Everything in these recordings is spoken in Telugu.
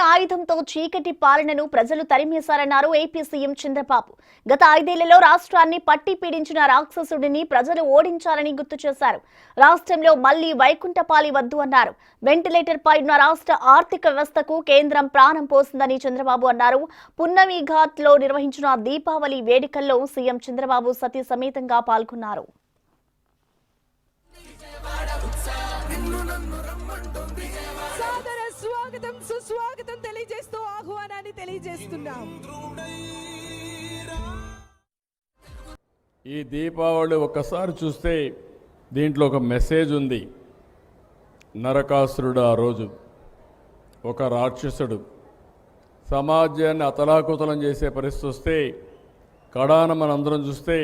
ఆయుధంతో చీకటి పాలనను ప్రజలు తరిమేశారన్నారు ఏపీ సీఎం చంద్రబాబు. గత 5 ఏళ్లలో రాష్ట్రాన్ని పట్టి పీడించిన రాక్షసుడిని ప్రజలు ఓడించారని గుర్తు చేశారు. రాష్ట్రంలో మళ్లీ వైకుంఠపాలి వద్దు అన్నారు. వెంటిలేటర్ పై ఉన్న రాష్ట్ర ఆర్థిక వ్యవస్థకు కేంద్రం ప్రాణం పోసిందని చంద్రబాబు అన్నారు. పున్నమి ఘాట్ లో నిర్వహించిన దీపావళి వేడుకల్లో సీఎం చంద్రబాబు సతీ సమేతంగా పాల్గొన్నారు. స్వాగతం సుస్వాగతం తెలియజేస్తూ ఆహ్వానాన్ని తెలియజేస్తున్నాం. ఈ దీపావళి ఒక్కసారి చూస్తే దీంట్లో ఒక మెసేజ్ ఉంది. నరకాసురుడు ఆ రోజు ఒక రాక్షసుడు సమాజాన్ని అతలాకుతలం చేసే పరిస్థితి వస్తే కడాన మనందరం చూస్తే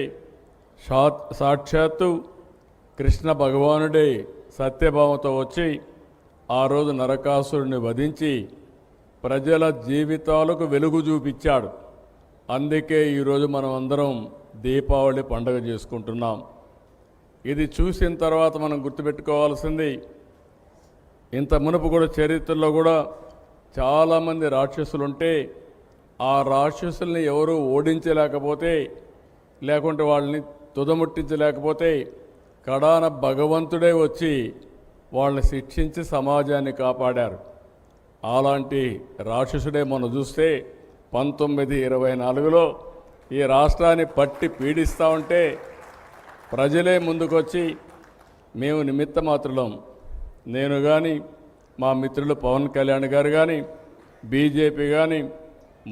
సాక్షాత్తు కృష్ణ భగవానుడే సత్యభావంతో వచ్చి ఆ రోజు నరకాసురుడిని వధించి ప్రజల జీవితాలకు వెలుగు చూపించాడు. అందుకే ఈరోజు మనం అందరం దీపావళి పండుగ చేసుకుంటున్నాం. ఇది చూసిన తర్వాత మనం గుర్తుపెట్టుకోవాల్సింది, ఇంత మునుపు కూడా చరిత్రలో కూడా చాలామంది రాక్షసులు ఉంటే ఆ రాక్షసుల్ని ఎవరూ ఓడించలేకపోతే, లేకుంటే వాళ్ళని తుదముట్టించలేకపోతే కడాన భగవంతుడే వచ్చి వాళ్ళని శిక్షించి సమాజాన్ని కాపాడారు. అలాంటి రాక్షసుడే మనం చూస్తే 1924లో ఈ రాష్ట్రాన్ని పట్టి పీడిస్తూ ఉంటే ప్రజలే ముందుకొచ్చి మేము నిమిత్త మాత్రులం, నేను కానీ మా మిత్రులు పవన్ కళ్యాణ్ గారు కానీ బీజేపీ కానీ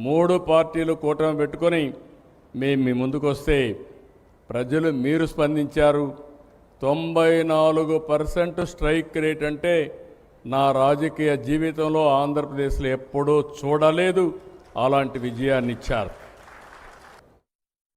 3 పార్టీలు కూటమి పెట్టుకొని మేము మీ ముందుకు వస్తే ప్రజలు మీరు స్పందించారు. 94% స్ట్రైక్ రేట్ అంటే నా రాజకీయ జీవితంలో ఆంధ్రప్రదేశ్లో ఎప్పుడూ చూడలేదు. అలాంటి విజయాన్ని ఇచ్చారు.